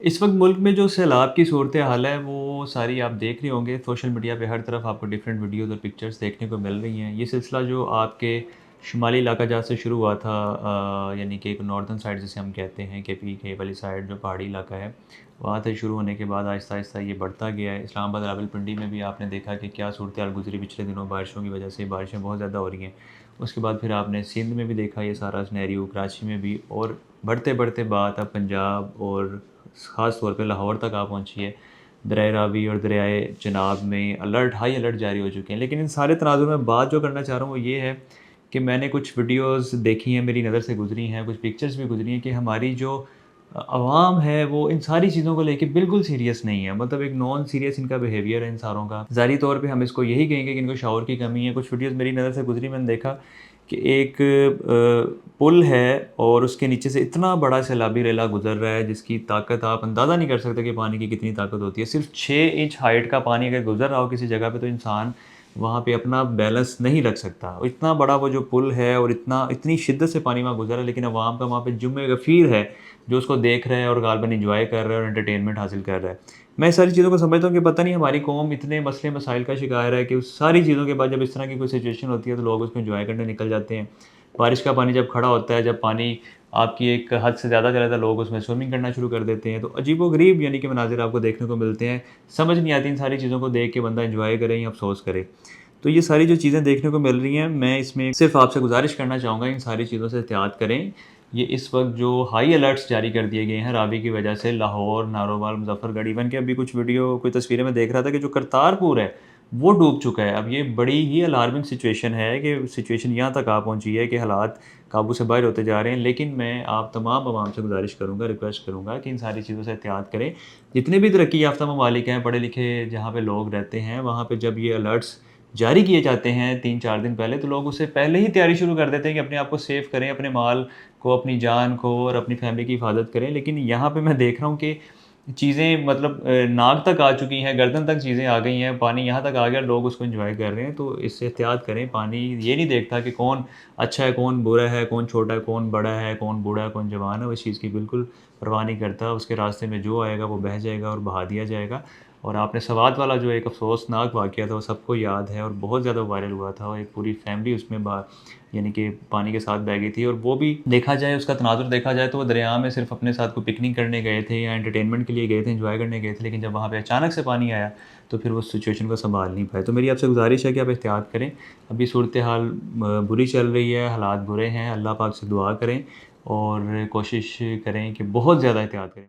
इस वक्त मुल्क में जो सैलाब की सूरत हाल है वो सारी आप देख रहे होंगे सोशल मीडिया पे हर तरफ आपको डिफरेंट वीडियोज़ और पिक्चर्स देखने को मिल रही हैं। ये सिलसिला जो आपके शुमाली इलाका जहाँ से शुरू हुआ था, यानी कि एक नॉर्दर्न साइड जिसे हम कहते हैं केपी के वाली साइड जो पहाड़ी इलाका है, वहाँ से शुरू होने के बाद आहिस्ता आहिस्ता ये बढ़ता गया है। इस्लामाबाद रावलपिंडी में भी आपने देखा कि क्या सूरत हाल गुजरी पिछले दिनों बारिशों की वजह से, बारिशें बहुत ज़्यादा हो रही हैं। उसके बाद फिर आपने सिंध में भी देखा ये सारा सिनेरियो, कराची में भी, और बढ़ते बढ़ते बात अब पंजाब और ख़ास तौर पे लाहौर तक आ पहुँची है। दरियाए रावी और दरियाए चनाब में हाई अलर्ट जारी हो चुके हैं। लेकिन इन सारे तनाज़ुर में बात जो करना चाह रहा हूँ वो ये है कि मैंने कुछ वीडियोज़ देखी हैं, मेरी नज़र से गुज़री हैं, कुछ पिक्चर्स भी गुज़री हैं कि हमारी जो अवाम है वो इन सारी चीज़ों को लेके बिल्कुल सीरियस नहीं है। मतलब एक नॉन सीरियस इनका बिहेवियर है इन सारों का। ज़ाहिरी तौर पे हम इसको यही कहेंगे कि इनको शऊर की कमी है। कुछ वीडियोज़ मेरी नज़र से गुज़री, मैंने देखा कि एक पुल है और उसके नीचे से इतना बड़ा सैलाबी रेला गुज़र रहा है जिसकी ताकत आप अंदाज़ा नहीं कर सकते कि पानी की कितनी ताकत होती है। सिर्फ़ 6 इंच हाइट का पानी अगर गुज़र रहा हो किसी जगह पे तो इंसान वहाँ पे अपना बैलेंस नहीं रख सकता। और इतना बड़ा वो जो पुल है और इतनी शिद्दत से पानी वहाँ गुज़र रहा है, लेकिन अवाम का वहाँ पे जुम्मे गफ़ीर है जो उसको देख रहे हैं और गालिबन एन्जॉय कर रहे हैं और एंटरटेनमेंट हासिल कर रहा है। मैं इस सारी चीज़ों को समझता हूँ कि पता नहीं हमारी कौम इतने मसले मसाइल का शिकार है कि उस सारी चीज़ों के बाद जब इस तरह की कोई सिचुएशन होती है तो लोग उसको एन्जॉय करने निकल जाते हैं। बारिश का पानी जब खड़ा होता है, जब पानी आपकी एक हद से ज़्यादा चला जाता है, लोग उसमें स्विमिंग करना शुरू कर देते हैं। तो अजीबो-गरीब यानी कि मनाज़िर आपको देखने को मिलते हैं। समझ नहीं आती इन सारी चीज़ों को देख के बंदा एन्जॉय करे या अफ़सोस करे। तो ये सारी जो चीज़ें देखने को मिल रही हैं, मैं इसमें सिर्फ़ आपसे गुज़ारिश करना चाहूँगा इन सारी चीज़ों से एहतियात करें। ये इस वक़्त जो हाई अलर्ट्स जारी कर दिए गए हैं रावी की वजह से, लाहौर, नारोवाल, मुज़फ़्फ़रगढ़, इवन कि अभी कुछ वीडियो कोई तस्वीरें मैं देख रहा था कि जो करतारपुर है, वो डूब चुका है। अब ये बड़ी ही अलार्मिंग सिचुएशन है कि सिचुएशन यहाँ तक आ पहुँची है कि हालात काबू से बाहर होते जा रहे हैं। लेकिन मैं आप तमाम अवाम से गुज़ारिश करूँगा, रिक्वेस्ट करूँगा कि इन सारी चीज़ों से एहतियात करें। जितने भी तरक्की याफ़्ता ममालिक हैं, पढ़े-लिखे जहाँ पे लोग रहते हैं, वहाँ पे जब ये अलर्ट्स जारी किए जाते हैं 3-4 दिन पहले, तो लोग उससे पहले ही तैयारी शुरू कर देते हैं कि अपने आप को सेफ़ करें, अपने माल को, अपनी जान को और अपनी फ़ैमिली की हिफ़ाज़त करें। लेकिन यहाँ पे मैं देख रहा हूँ कि चीज़ें मतलब नाक तक आ चुकी हैं, गर्दन तक चीज़ें आ गई हैं, पानी यहाँ तक आ गया, लोग उसको एन्जॉय कर रहे हैं। तो इससे एहतियात करें। पानी ये नहीं देखता कि कौन अच्छा है, कौन बुरा है, कौन छोटा है, कौन बड़ा है, कौन बूढ़ा है, कौन जवान है, वो इस चीज़ की बिल्कुल परवाह नहीं करता। उसके रास्ते में जो आएगा वो बह जाएगा और बहा दिया जाएगा। और आपने सवात वाला जो एक अफ़सोसनाक वाक़या था वो सबको याद है और बहुत ज़्यादा वायरल हुआ था और एक पूरी फ़ैमिली उसमें यानी कि पानी के साथ बह गई थी। और वो भी देखा जाए, उसका तनाज़ुर देखा जाए तो वो दरिया में सिर्फ़ अपने साथ कोई पिकनिक करने गए थे या एंटरटेनमेंट के लिए गए थे, एन्जॉय करने गए थे, लेकिन जब वहाँ पे अचानक से पानी आया तो फिर वो सिचुएशन को सँभाल नहीं पाए। तो मेरी आपसे गुज़ारिश है कि आप एहतियात करें। अभी सूरत हाल बुरी चल रही है, हालात बुरे हैं, अल्लाह पाक से दुआ करें और कोशिश करें कि बहुत ज़्यादा एहतियात करें।